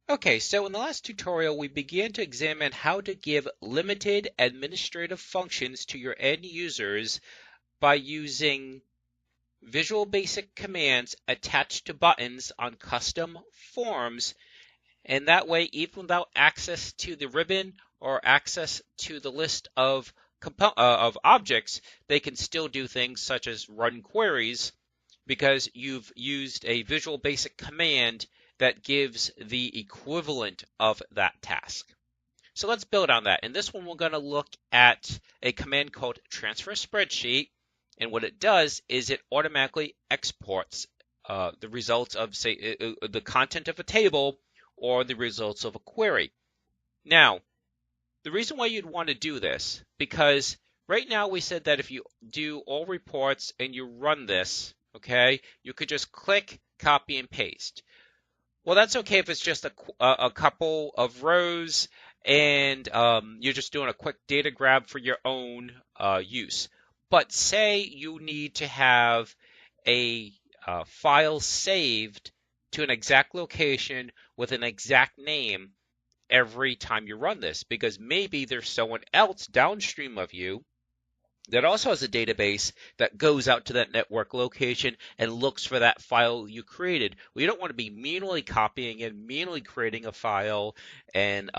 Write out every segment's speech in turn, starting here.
Okay, so in the last tutorial, we began to examine how to give limited administrative functions to your end users by using Visual Basic commands attached to buttons on custom forms, and that way, even without access to the ribbon or access to the list of objects, they can still do things such as run queries because you've used a Visual Basic command that gives the equivalent of that task. So let's build on that. In this one, we're going to look at a command called TransferSpreadsheet. And what it does is it automatically exports the results of, say, the content of a table or the results of a query. Now, the reason why you'd want to do this, because right now we said that if you do all reports and you run this, okay, you could just click, copy, and paste. Well, that's okay if it's just a couple of rows and you're just doing a quick data grab for your own use. But say you need to have a file saved to an exact location with an exact name every time you run this, because maybe there's someone else downstream of you that also has a database that goes out to that network location and looks for that file you created. We don't want to be manually copying and manually creating a file and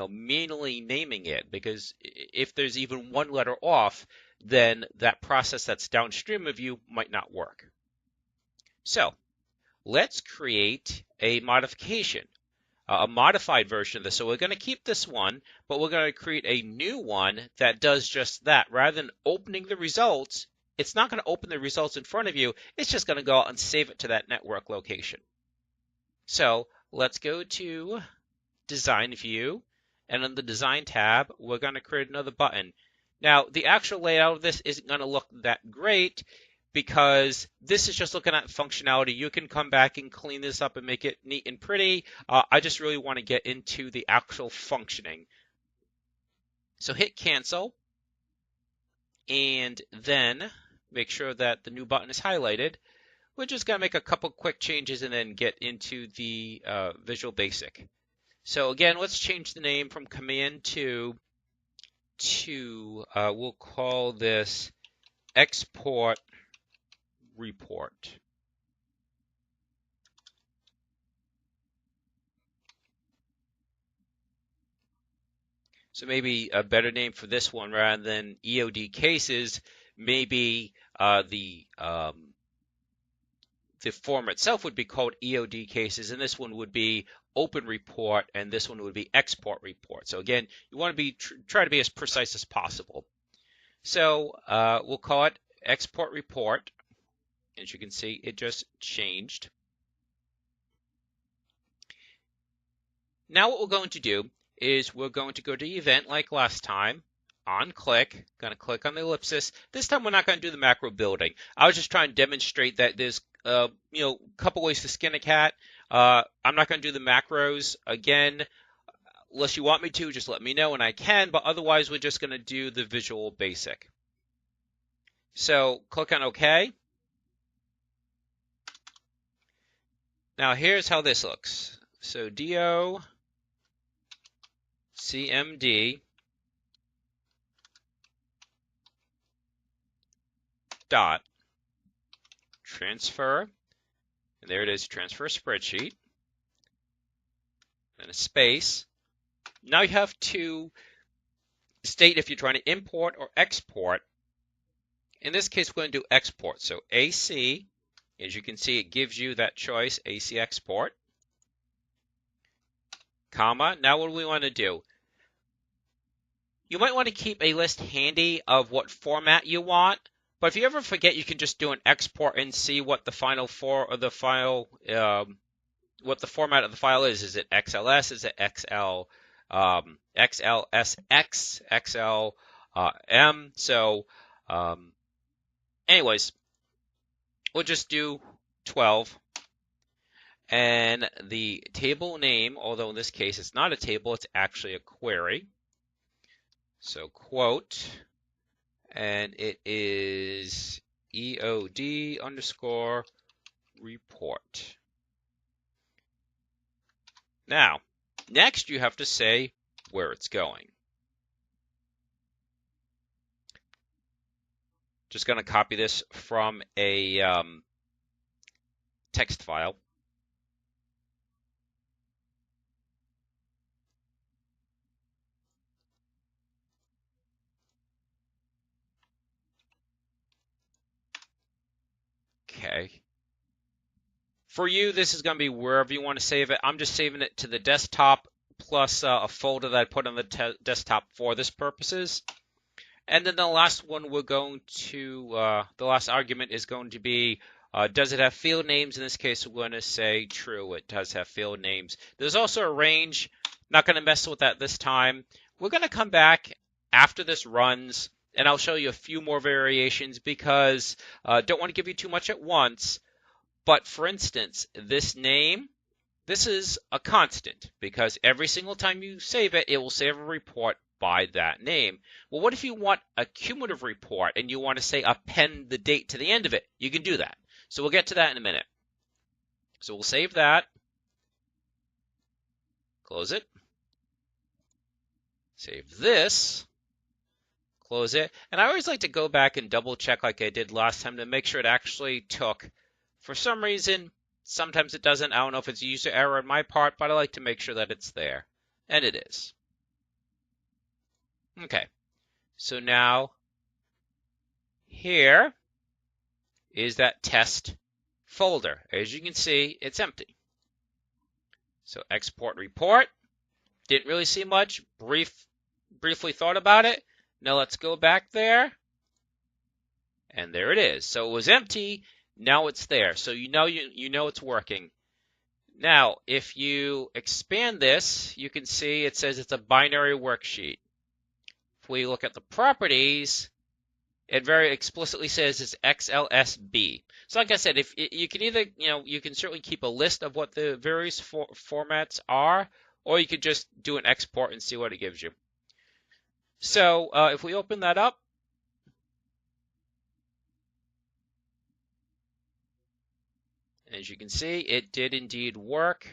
manually naming it, because if there's even one letter off, then that process that's downstream of you might not work. So let's create a modification. A modified version of this. So we're going to keep this one, but we're going to create a new one that does just that. Rather than opening the results, it's not going to open the results in front of you. It's just going to go out and save it to that network location. So let's go to Design View, and on the Design tab, we're going to create another button. Now, the actual layout of this isn't going to look that great, because this is just looking at functionality. You can come back and clean this up and make it neat and pretty. I just really want to get into the actual functioning. So hit cancel, and then make sure that the new button is highlighted. We're just going to make a couple quick changes and then get into the Visual Basic. So again, let's change the name from Command 2 to, we'll call this Export Report. So maybe a better name for this one, rather than EOD cases, maybe the form itself would be called EOD cases, and this one would be Open Report, and this one would be Export Report. So again, you want to be try to be as precise as possible. So we'll call it Export Report. As you can see, it just changed. Now what we're going to do is we're going to go to event like last time, on click, going to click on the ellipsis. This time we're not going to do the macro building. I was just trying to demonstrate that there's a couple ways to skin a cat. I'm not going to do the macros again. Unless you want me to, just let me know and I can, but otherwise we're just going to do the Visual Basic. So click on OK. Now here's how this looks. So DO CMD dot transfer, and there it is, transfer spreadsheet, and a space. Now you have to state if you're trying to import or export. In this case, we're going to do export. So AC, as you can see, it gives you that choice, AC export, comma. Now what do we want to do? You might want to keep a list handy of what format you want, but if you ever forget, you can just do an export and see what the final what the format of the file is. Is it XLS? Is it XL? XLSX, XLM. So, anyways, we'll just do 12. And the table name, although in this case it's not a table, it's actually a query. So quote, and it is EOD underscore report. Now, next you have to say where it's going. Just going to copy this from a text file. Okay. For you, this is going to be wherever you want to save it. I'm just saving it to the desktop plus a folder that I put on the desktop for this purposes. And then the last one we're going to, the last argument is going to be, does it have field names? In this case, we're going to say true. It does have field names. There's also a range. Not going to mess with that this time. We're going to come back after this runs, and I'll show you a few more variations because don't want to give you too much at once. But for instance, this name, this is a constant because every single time you save it, it will save a report by that name. Well, what if you want a cumulative report and you want to say append the date to the end of it? You can do that. So we'll get to that in a minute. So we'll save that. Close it. Save this. Close it. And I always like to go back and double check like I did last time to make sure it actually took. For some reason, sometimes it doesn't. I don't know if it's a user error on my part, but I like to make sure that it's there. And it is. Okay. So now, here is that test folder. As you can see, it's empty. So export report. Didn't really see much. Briefly thought about it. Now let's go back there. And there it is. So it was empty. Now it's there. So you know it's working. Now, if you expand this, you can see it says it's a binary worksheet. If we look at the properties, it very explicitly says it's XLSB. So like I said, if you can either, you can certainly keep a list of what the various formats are, or you could just do an export and see what it gives you. So if we open that up, as you can see, it did indeed work.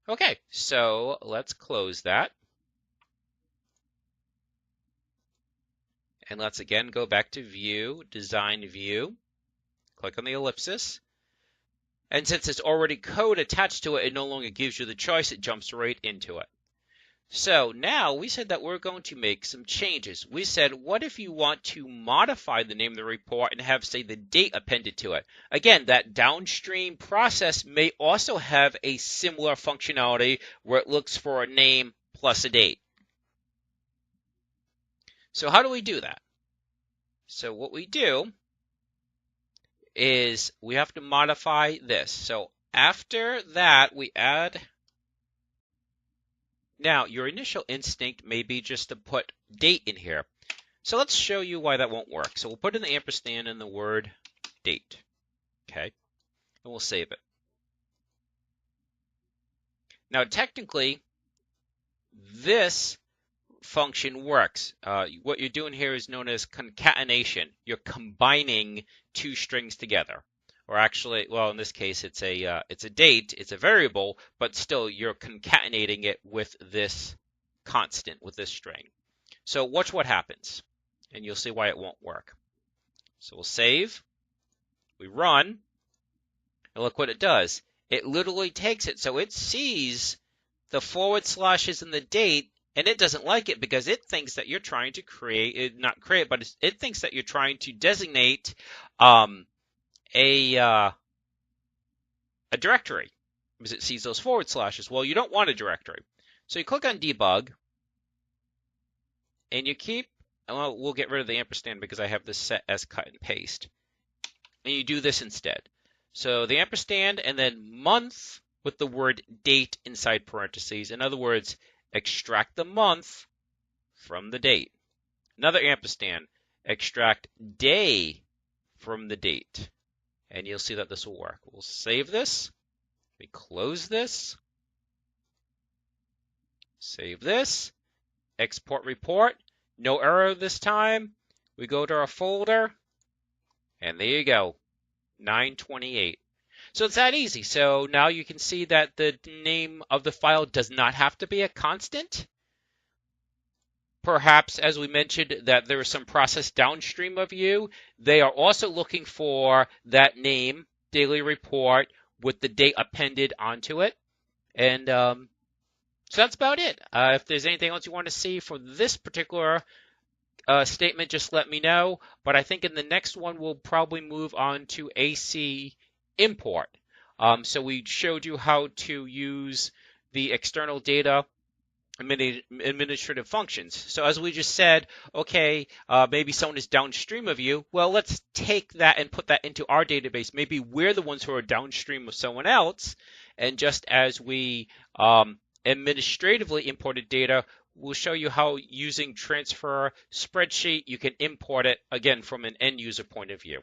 Okay, so let's close that. And let's again go back to View, Design View. Click on the ellipsis. And since it's already code attached to it, it no longer gives you the choice. It jumps right into it. So now we said that we're going to make some changes. We said, what if you want to modify the name of the report and have, say, the date appended to it? Again, that downstream process may also have a similar functionality where it looks for a name plus a date. So how do we do that? So what we do is we have to modify this. So after that, we add. Now, your initial instinct may be just to put date in here. So let's show you why that won't work. So we'll put in the ampersand in the word date. Okay, and we'll save it. Now, technically, this function works. What you're doing here is known as concatenation. You're combining two strings together. Or actually, well, in this case, it's a date, it's a variable, but still you're concatenating it with this constant, with this string. So watch what happens, and you'll see why it won't work. So we'll save, we run, and look what it does. It literally takes it, so it sees the forward slashes in the date, and it doesn't like it because it thinks that you're trying to create, not create, but it thinks that you're trying to designate a directory because it sees those forward slashes. Well, you don't want a directory. So you click on debug and you keep, well, we'll get rid of the ampersand because I have this set as cut and paste. And you do this instead. So the ampersand and then month with the word date inside parentheses. In other words, extract the month from the date. Another ampersand, extract day from the date. And you'll see that this will work. We'll save this. We close this. Save this. Export report. No error this time. We go to our folder. And there you go. 928. So it's that easy. So now you can see that the name of the file does not have to be a constant. Perhaps, as we mentioned, that there is some process downstream of you. They are also looking for that name, daily report, with the date appended onto it. And so that's about it. If there's anything else you want to see for this particular statement, just let me know. But I think in the next one, we'll probably move on to AC import. So we showed you how to use the external data administrative functions. So as we just said, okay, maybe someone is downstream of you. Well, let's take that and put that into our database. Maybe we're the ones who are downstream of someone else. And just as we administratively imported data, we'll show you how using TransferSpreadsheet, you can import it, again, from an end user point of view.